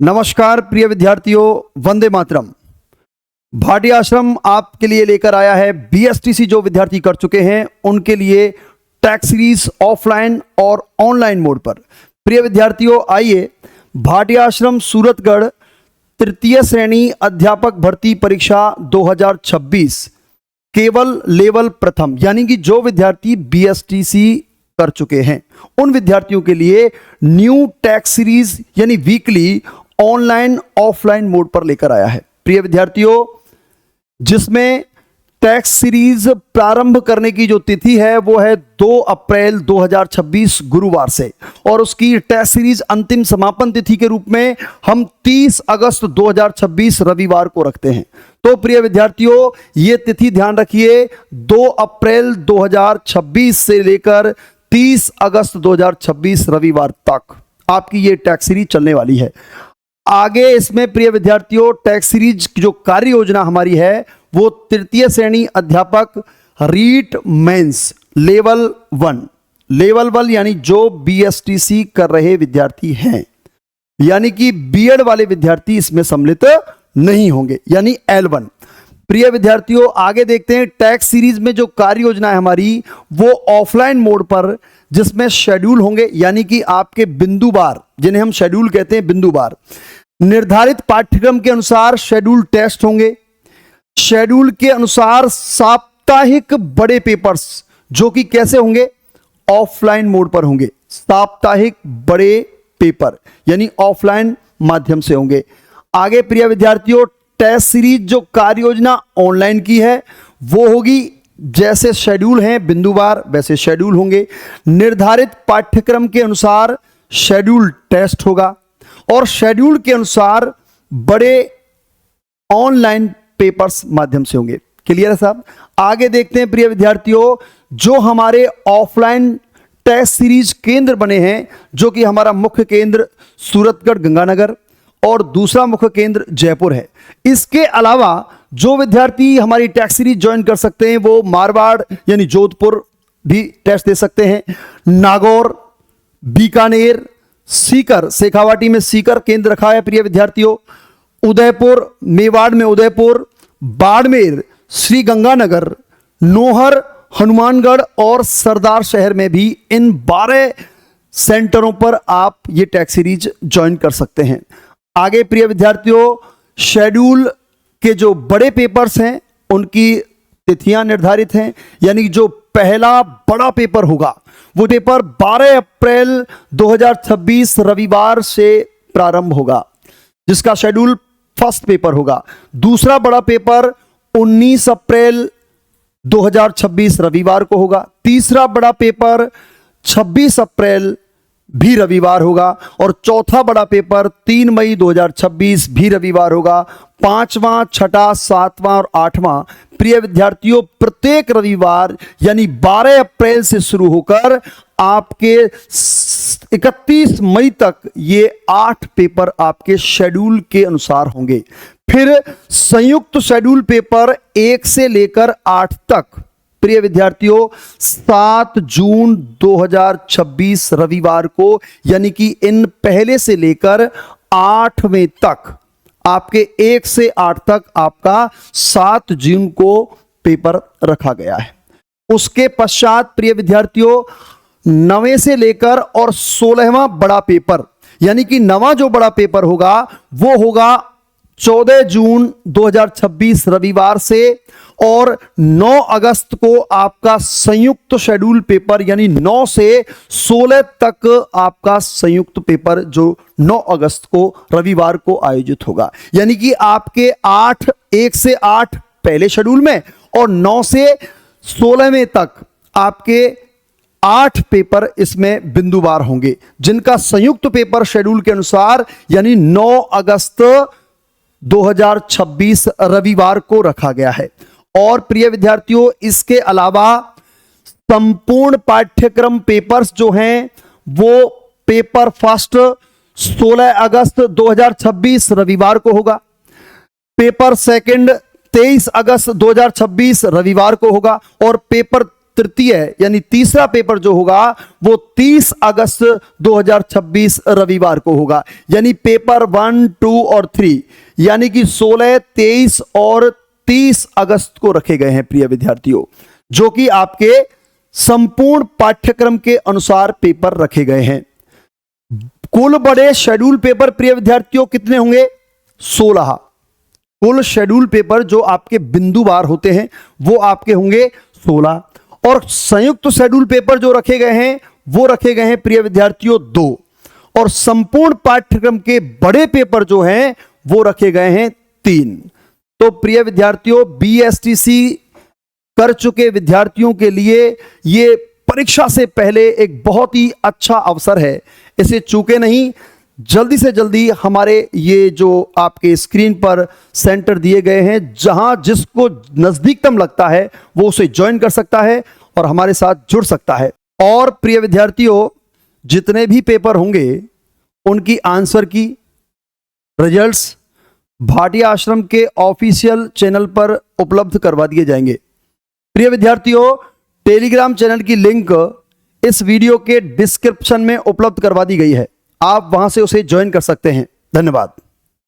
नमस्कार प्रिय विद्यार्थियों, वंदे मातरम। भाटी आश्रम आपके लिए लेकर आया है बीएसटीसी जो विद्यार्थी कर चुके हैं उनके लिए टैक्स सीरीज ऑफलाइन और ऑनलाइन मोड पर। प्रिय विद्यार्थियों, आइए भाटी आश्रम सूरतगढ़ तृतीय श्रेणी अध्यापक भर्ती परीक्षा 2026 केवल लेवल प्रथम यानी कि जो विद्यार्थी बीएसटीसी कर चुके हैं उन विद्यार्थियों के लिए न्यू टैक्स सीरीज यानी वीकली ऑनलाइन ऑफलाइन मोड पर लेकर आया है। प्रिय विद्यार्थियों, जिसमें टैक्स सीरीज प्रारंभ करने की जो तिथि है वो है 2 अप्रैल 2026 गुरुवार से, और उसकी टैक्स सीरीज अंतिम समापन तिथि के रूप में हम 30 अगस्त 2026 रविवार को रखते हैं। तो प्रिय विद्यार्थियों, ये तिथि ध्यान रखिए, 2 अप्रैल 2026 से लेकर 30 अगस्त 2026 रविवार तक आपकी ये टैक्स सीरीज चलने वाली है। आगे इसमें प्रिय विद्यार्थियों टैक्स सीरीज की जो कार्य योजना हमारी है वो तृतीय श्रेणी अध्यापक रीट मेंस लेवल 1 यानी जो बीएसटीसी कर रहे विद्यार्थी हैं, यानी कि बीएड वाले विद्यार्थी इसमें सम्मिलित नहीं होंगे, यानी L1। प्रिय विद्यार्थियों, आगे देखते हैं टैक्स सीरीज में जो कार्य योजना है हमारी वो ऑफलाइन मोड पर, जिसमें शेड्यूल होंगे यानी कि आपके बिंदुवार, जिन्हें हम शेड्यूल कहते हैं बिंदुवार, निर्धारित पाठ्यक्रम के अनुसार शेड्यूल टेस्ट होंगे। शेड्यूल के अनुसार साप्ताहिक बड़े पेपर्स जो कि कैसे होंगे, ऑफलाइन मोड पर होंगे। साप्ताहिक बड़े पेपर यानी ऑफलाइन माध्यम से होंगे। आगे प्रिय विद्यार्थियों, टेस्ट सीरीज जो कार्य योजना ऑनलाइन की है वो होगी, जैसे शेड्यूल हैं बिंदुवार वैसे शेड्यूल होंगे। निर्धारित पाठ्यक्रम के अनुसार शेड्यूल टेस्ट होगा और शेड्यूल के अनुसार बड़े ऑनलाइन पेपर्स माध्यम से होंगे। क्लियर है साहब? आगे देखते हैं प्रिय विद्यार्थियों, जो हमारे ऑफलाइन टेस्ट सीरीज केंद्र बने हैं, जो कि हमारा मुख्य केंद्र सूरतगढ़ गंगानगर और दूसरा मुख्य केंद्र जयपुर है। इसके अलावा जो विद्यार्थी हमारी टैक्स सीरीज ज्वाइन कर सकते हैं वो मारवाड़ यानी जोधपुर भी टेस्ट दे सकते हैं, नागौर, बीकानेर, सीकर, शेखावाटी में सीकर केंद्र रखा है प्रिय विद्यार्थियों, उदयपुर, मेवाड़ में उदयपुर, बाड़मेर, श्री गंगानगर, नोहर, हनुमानगढ़ और सरदार शहर में भी इन 12 सेंटरों पर आप ये टैक्स सीरीज ज्वाइन कर सकते हैं। आगे प्रिय विद्यार्थियों, शेड्यूल के जो बड़े पेपर्स हैं उनकी तिथियां निर्धारित हैं, यानी जो पहला बड़ा पेपर होगा वो पेपर 12 अप्रैल 2026 रविवार से प्रारंभ होगा, जिसका शेड्यूल फर्स्ट पेपर होगा। दूसरा बड़ा पेपर 19 अप्रैल 2026 रविवार को होगा। तीसरा बड़ा पेपर 26 अप्रैल भी रविवार होगा और चौथा बड़ा पेपर 3 मई 2026 भी रविवार होगा। 5वां, 6ठा, 7वां और 8वां प्रिय विद्यार्थियों प्रत्येक रविवार यानी 12 अप्रैल से शुरू होकर आपके 31 मई तक ये 8 पेपर आपके शेड्यूल के अनुसार होंगे। फिर संयुक्त शेड्यूल पेपर 1 से लेकर 8 तक प्रिय विद्यार्थियों 7 जून 2026 रविवार को, यानी कि इन पहले से लेकर 8वें तक आपके 1 से 8 तक आपका 7 जून को पेपर रखा गया है। उसके पश्चात प्रिय विद्यार्थियों 9वें से लेकर और 16वां बड़ा पेपर, यानी कि 9वां जो बड़ा पेपर होगा वो होगा 14 जून 2026 रविवार से, और 9 अगस्त को आपका संयुक्त शेड्यूल पेपर यानी 9 से 16 तक आपका संयुक्त पेपर जो 9 अगस्त को रविवार को आयोजित होगा। यानी कि आपके 1 से 8 पहले शेड्यूल में और 9 से 16वें तक आपके 8 पेपर इसमें बिंदुवार होंगे, जिनका संयुक्त पेपर शेड्यूल के अनुसार यानी 9 अगस्त 2026 रविवार को रखा गया है। और प्रिय विद्यार्थियों, इसके अलावा संपूर्ण पाठ्यक्रम पेपर्स जो हैं वो पेपर फर्स्ट 16 अगस्त 2026 रविवार को होगा, पेपर सेकंड 23 अगस्त 2026 रविवार को होगा, और पेपर तृतीय यानी तीसरा पेपर जो होगा वो 30 अगस्त 2026 रविवार को होगा। यानी पेपर 1, 2 और 3 यानी कि 16, 23 और 30 अगस्त को रखे गए हैं प्रिय विद्यार्थियों, जो कि आपके संपूर्ण पाठ्यक्रम के अनुसार पेपर रखे गए हैं। कुल बड़े शेड्यूल पेपर प्रिय विद्यार्थियों कितने होंगे? 16। कुल शेड्यूल पेपर जो आपके बिंदुवार होते हैं वो आपके होंगे 16, और संयुक्त शेड्यूल पेपर जो रखे गए हैं वो रखे गए हैं प्रिय विद्यार्थियों 2, और संपूर्ण पाठ्यक्रम के बड़े पेपर जो हैं वो रखे गए हैं 3। तो प्रिय विद्यार्थियों, बीएसटीसी कर चुके विद्यार्थियों के लिए ये परीक्षा से पहले एक बहुत ही अच्छा अवसर है, इसे चूके नहीं। जल्दी से जल्दी हमारे ये जो आपके स्क्रीन पर सेंटर दिए गए हैं, जहां जिसको नजदीकतम लगता है वो उसे ज्वाइन कर सकता है और हमारे साथ जुड़ सकता है। और प्रिय विद्यार्थियों, जितने भी पेपर होंगे उनकी आंसर की रिजल्ट्स भाटिया आश्रम के ऑफिशियल चैनल पर उपलब्ध करवा दिए जाएंगे। प्रिय विद्यार्थियों, टेलीग्राम चैनल की लिंक इस वीडियो के डिस्क्रिप्शन में उपलब्ध करवा दी गई है, आप वहां से उसे ज्वाइन कर सकते हैं। धन्यवाद।